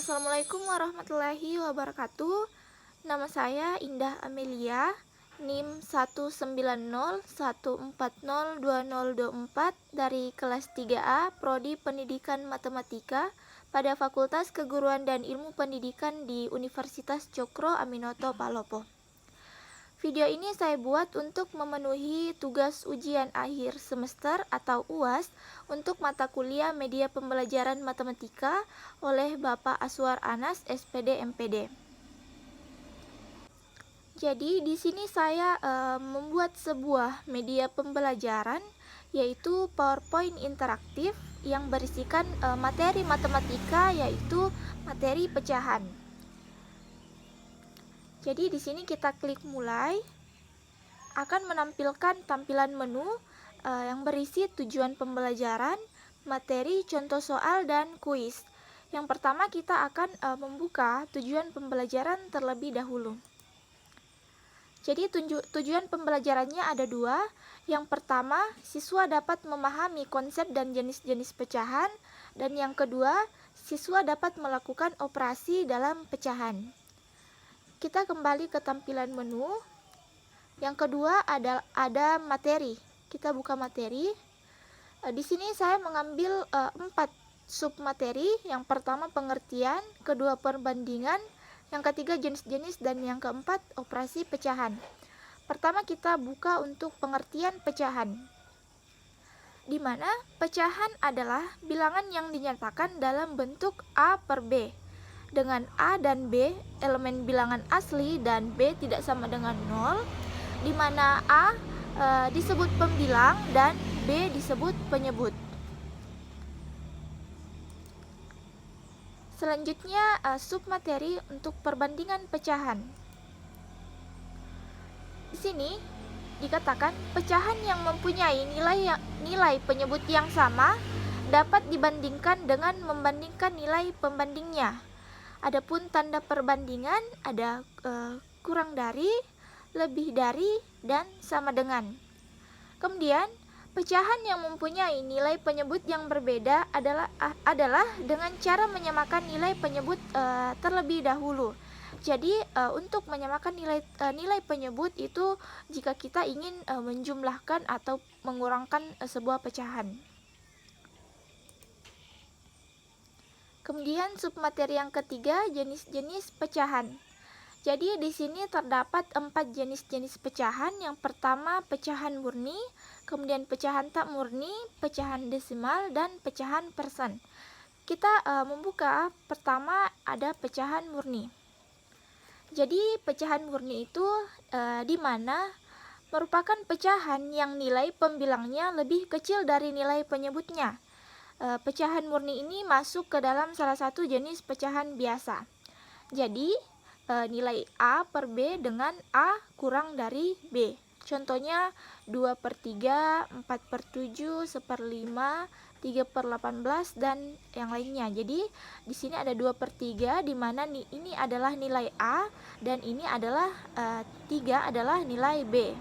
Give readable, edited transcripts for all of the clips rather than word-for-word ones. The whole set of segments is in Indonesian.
Assalamualaikum warahmatullahi wabarakatuh. Nama saya Indah Amelia, NIM 190140204 dari kelas 3A Prodi Pendidikan Matematika pada Fakultas Keguruan dan Ilmu Pendidikan di Universitas Cokro Aminoto Palopo. Video ini saya buat untuk memenuhi tugas ujian akhir semester atau UAS untuk mata kuliah media pembelajaran matematika oleh Bapak Aswar Anas, SPD MPD. Jadi di sini saya membuat sebuah media pembelajaran yaitu PowerPoint interaktif yang berisikan materi matematika yaitu materi pecahan. Jadi di sini kita klik mulai, akan menampilkan tampilan menu yang berisi tujuan pembelajaran, materi, contoh soal, dan kuis. Yang pertama kita akan membuka tujuan pembelajaran terlebih dahulu. Jadi tujuan pembelajarannya ada dua. Yang pertama, siswa dapat memahami konsep dan jenis-jenis pecahan, dan yang kedua, siswa dapat melakukan operasi dalam pecahan. Kita kembali ke tampilan menu. Yang kedua ada materi. Kita buka materi. Di sini saya mengambil 4 sub materi. Yang pertama pengertian, kedua perbandingan, yang ketiga jenis-jenis, dan yang keempat operasi pecahan. Pertama kita buka untuk pengertian pecahan, di mana pecahan adalah bilangan yang dinyatakan dalam bentuk A per B, dengan A dan B elemen bilangan asli dan B tidak sama dengan 0, di mana A disebut pembilang dan B disebut penyebut. Selanjutnya submateri untuk perbandingan pecahan. Di sini dikatakan pecahan yang mempunyai nilai penyebut yang sama dapat dibandingkan dengan membandingkan nilai pembandingnya. Adapun tanda perbandingan ada kurang dari, lebih dari, dan sama dengan. Kemudian pecahan yang mempunyai nilai penyebut yang berbeda adalah dengan cara menyamakan nilai penyebut terlebih dahulu. Jadi untuk menyamakan nilai penyebut itu jika kita ingin menjumlahkan atau mengurangkan sebuah pecahan. Kemudian submateri yang ketiga, jenis-jenis pecahan. Jadi di sini terdapat 4 jenis-jenis pecahan. Yang pertama pecahan murni, kemudian pecahan tak murni, pecahan desimal, dan pecahan persen. Kita membuka pertama ada pecahan murni. Jadi pecahan murni itu di mana merupakan pecahan yang nilai pembilangnya lebih kecil dari nilai penyebutnya. Pecahan murni ini masuk ke dalam salah satu jenis pecahan biasa. Jadi nilai A per B dengan A kurang dari B. Contohnya 2/3, 4/7, 1/5, 3/18, dan yang lainnya. Jadi di sini ada 2/3 di mana ini adalah nilai A dan ini adalah 3 adalah nilai B.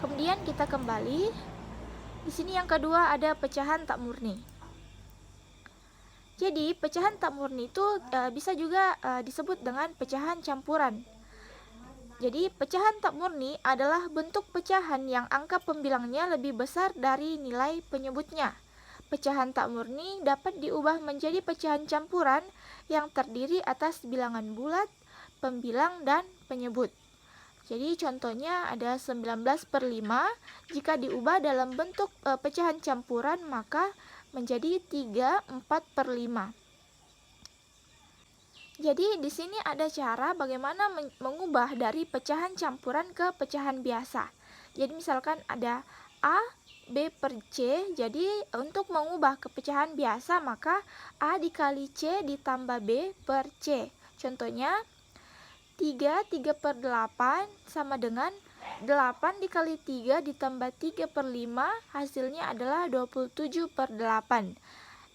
Kemudian kita kembali. Di sini yang kedua ada pecahan tak murni. Jadi pecahan tak murni itu bisa juga disebut dengan pecahan campuran. Jadi pecahan tak murni adalah bentuk pecahan yang angka pembilangnya lebih besar dari nilai penyebutnya. Pecahan tak murni dapat diubah menjadi pecahan campuran yang terdiri atas bilangan bulat, pembilang, dan penyebut. Jadi contohnya ada 19/5, jika diubah dalam bentuk pecahan campuran maka menjadi 3/4/5. Jadi di sini ada cara bagaimana mengubah dari pecahan campuran ke pecahan biasa. Jadi misalkan ada A, B per C, jadi untuk mengubah ke pecahan biasa maka A dikali C ditambah B per C. Contohnya 3/8 sama dengan 8 dikali 3 ditambah 3/5, hasilnya adalah 27/8.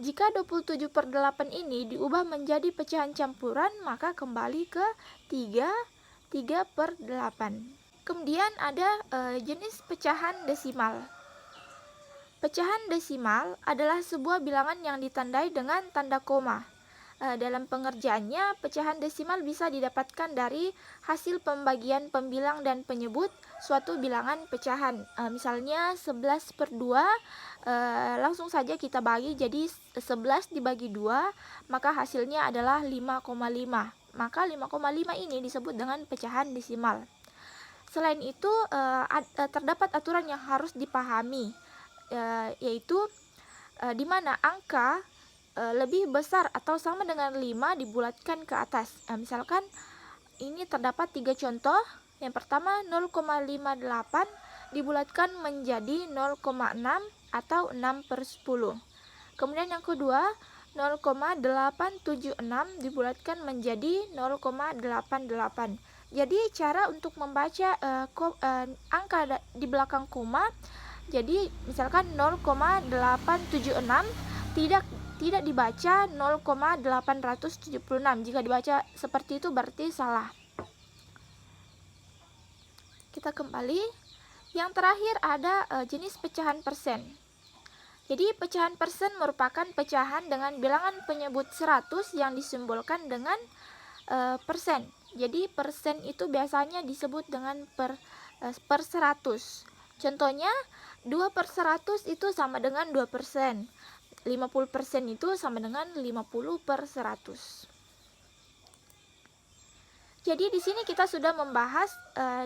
Jika 27/8 ini diubah menjadi pecahan campuran, maka kembali ke 3/8. Kemudian ada jenis pecahan desimal. Pecahan desimal adalah sebuah bilangan yang ditandai dengan tanda koma. Dalam pengerjaannya, pecahan desimal bisa didapatkan dari hasil pembagian pembilang dan penyebut suatu bilangan pecahan. Misalnya 11/2, langsung saja kita bagi, jadi 11 dibagi 2, maka hasilnya adalah 5,5. Maka 5,5 ini disebut dengan pecahan desimal. Selain itu, terdapat aturan yang harus dipahami, yaitu di mana angka lebih besar atau sama dengan 5 dibulatkan ke atas. Misalkan ini terdapat 3 contoh. Yang pertama 0,58 dibulatkan menjadi 0,6 atau 6/10. Kemudian yang kedua 0,876 dibulatkan menjadi 0,88. Jadi cara untuk membaca angka di belakang koma, jadi misalkan 0,876 tidak dibaca 0,876. Jika dibaca seperti itu berarti salah. Kita kembali. Yang terakhir ada jenis pecahan persen. Jadi pecahan persen merupakan pecahan dengan bilangan penyebut 100 yang disimbolkan dengan persen. Jadi persen itu biasanya disebut dengan per 100. Contohnya 2/100 itu sama dengan 2%. 50% itu sama dengan 50/100. Jadi di sini kita sudah membahas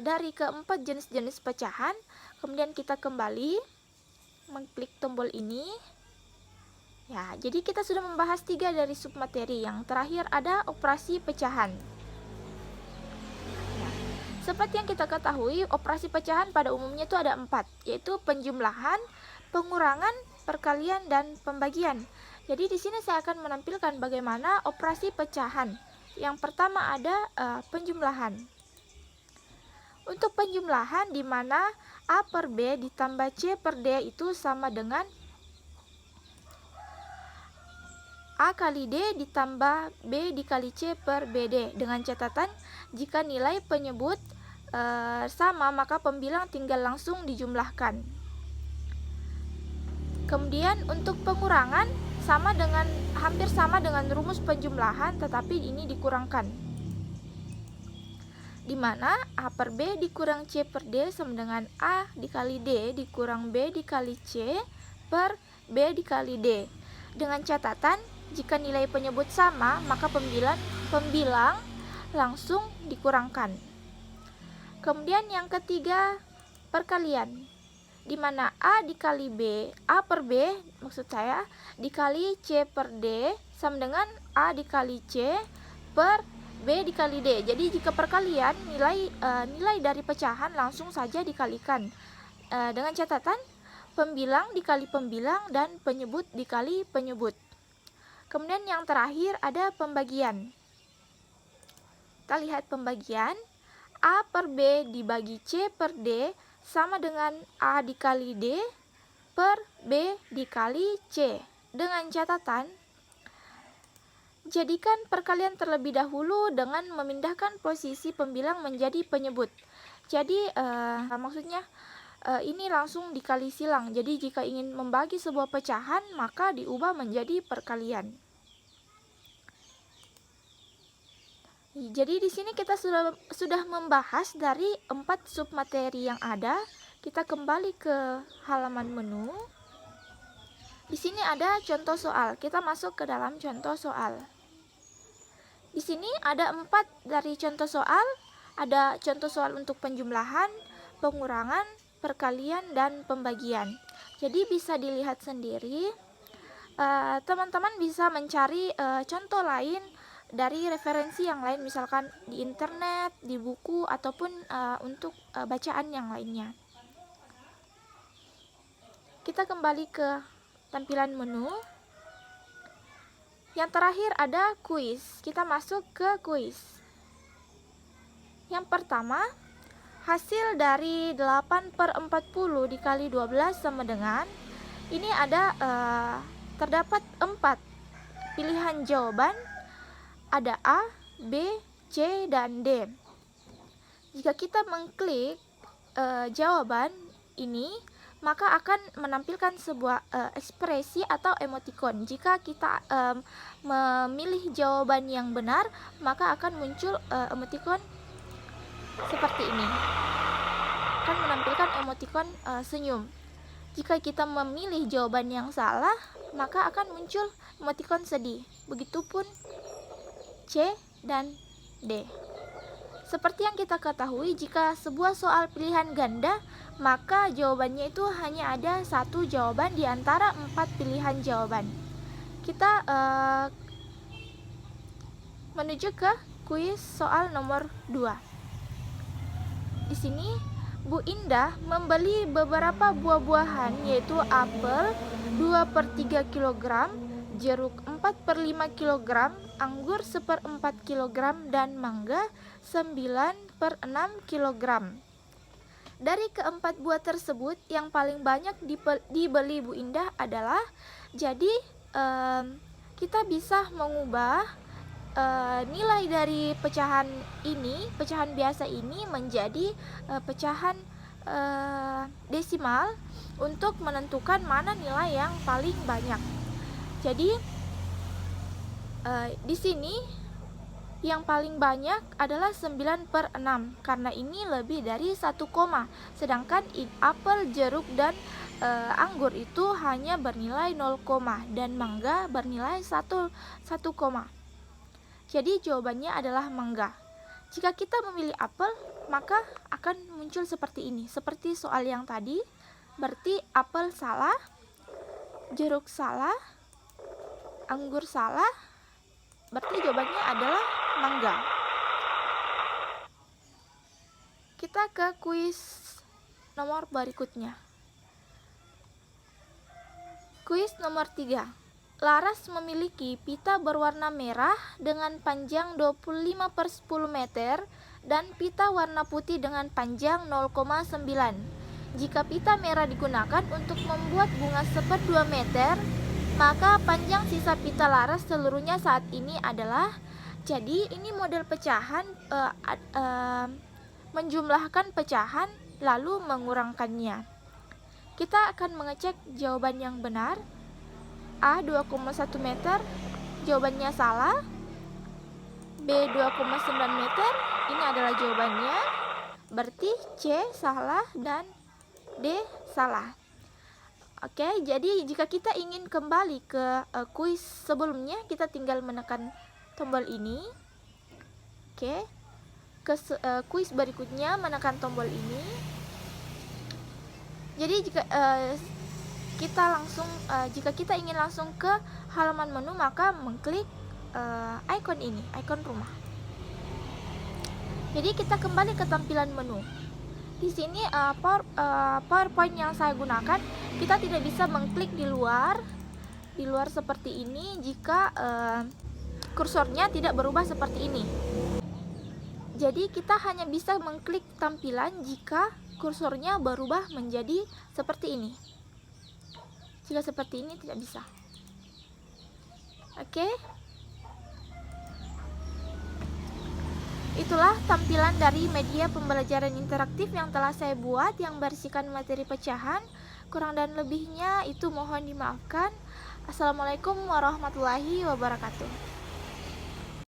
dari keempat jenis-jenis pecahan. Kemudian kita kembali mengklik tombol ini. Ya, jadi kita sudah membahas 3 dari submateri. Yang terakhir ada operasi pecahan. Ya, seperti yang kita ketahui, operasi pecahan pada umumnya itu ada 4, yaitu penjumlahan, pengurangan, perkalian, dan pembagian. Jadi di sini saya akan menampilkan bagaimana operasi pecahan. Yang pertama ada penjumlahan. Untuk penjumlahan di mana A per B ditambah C per D itu sama dengan A kali D ditambah B dikali C per BD. Dengan catatan jika nilai penyebut sama, maka pembilang tinggal langsung dijumlahkan. Kemudian untuk pengurangan hampir sama dengan rumus penjumlahan, tetapi ini dikurangkan. Di mana A per B dikurang C per D sama dengan A dikali D dikurang B dikali C per B dikali D. Dengan catatan jika nilai penyebut sama, maka pembilang langsung dikurangkan. Kemudian yang ketiga, perkalian. Di mana A dikali B, A per B maksud saya, dikali C per D sama dengan A dikali C per B dikali D. Jadi jika perkalian, nilai dari pecahan langsung saja dikalikan. Dengan catatan pembilang dikali pembilang dan penyebut dikali penyebut. Kemudian yang terakhir ada pembagian. Kita lihat pembagian. A per B dibagi C per D sama dengan A dikali D per B dikali C. Dengan catatan, jadikan perkalian terlebih dahulu dengan memindahkan posisi pembilang menjadi penyebut. Jadi maksudnya ini langsung dikali silang. Jadi jika ingin membagi sebuah pecahan, maka diubah menjadi perkalian. Jadi di sini kita sudah membahas dari 4 submateri yang ada. Kita kembali ke halaman menu. Di sini ada contoh soal. Kita masuk ke dalam contoh soal. Di sini ada 4 dari contoh soal. Ada contoh soal untuk penjumlahan, pengurangan, perkalian, dan pembagian. Jadi bisa dilihat sendiri. Teman-teman bisa mencari contoh lain dari referensi yang lain, misalkan di internet, di buku, ataupun untuk bacaan yang lainnya. Kita kembali ke tampilan menu. Yang terakhir ada kuis. Kita masuk ke kuis. Yang pertama, hasil dari 8/40 dikali 12 sama dengan, ini ada terdapat 4 pilihan jawaban. Ada A, B, C, dan D. Jika kita mengklik jawaban ini, maka akan menampilkan sebuah ekspresi atau emoticon. Jika kita memilih jawaban yang benar, maka akan muncul emoticon seperti ini. Akan menampilkan emoticon senyum. Jika kita memilih jawaban yang salah, maka akan muncul emoticon sedih. Begitupun C dan D. Seperti yang kita ketahui, jika sebuah soal pilihan ganda, maka jawabannya itu hanya ada satu jawaban di antara 4 pilihan jawaban. Kita menuju ke kuis soal nomor 2. Di sini Bu Indah membeli beberapa buah-buahan, yaitu apel 2/3 kg, jeruk 4/5 kg, anggur 1/4 kg, dan mangga 9/6 kg. Dari keempat buah tersebut, yang paling banyak dibeli Bu Indah adalah, jadi kita bisa mengubah nilai dari pecahan biasa ini menjadi pecahan desimal untuk menentukan mana nilai yang paling banyak. Jadi di sini yang paling banyak adalah 9/6, karena ini lebih dari 1 koma. Sedangkan apel, jeruk, dan anggur itu hanya bernilai 0, dan mangga bernilai 1 koma. Jadi jawabannya adalah mangga. Jika kita memilih apel, maka akan muncul seperti ini. Seperti soal yang tadi, berarti apel salah, jeruk salah, anggur salah, berarti jawabannya adalah mangga. Kita ke kuis nomor berikutnya. Kuis nomor 3. Laras memiliki pita berwarna merah dengan panjang 25/10 meter dan pita warna putih dengan panjang 0,9. Jika pita merah digunakan untuk membuat bunga 1/2 meter, maka panjang sisa pita Laras seluruhnya saat ini adalah. Jadi ini model pecahan, menjumlahkan pecahan lalu mengurangkannya. Kita akan mengecek jawaban yang benar. A 2,1 meter, jawabannya salah. B 2,9 meter, ini adalah jawabannya. Berarti C salah dan D salah. Oke, jadi jika kita ingin kembali ke kuis sebelumnya, kita tinggal menekan tombol ini. Oke, ke kuis berikutnya menekan tombol ini. Jadi jika kita ingin langsung ke halaman menu, maka mengklik icon ini, icon rumah. Jadi kita kembali ke tampilan menu. Di sini PowerPoint yang saya gunakan, kita tidak bisa mengklik di luar seperti ini jika kursornya tidak berubah seperti ini. Jadi kita hanya bisa mengklik tampilan jika kursornya berubah menjadi seperti ini. Jika seperti ini tidak bisa. Oke. Itulah tampilan dari media pembelajaran interaktif yang telah saya buat, yang berisikan materi pecahan. Kurang dan lebihnya itu mohon dimaafkan. Assalamualaikum warahmatullahi wabarakatuh.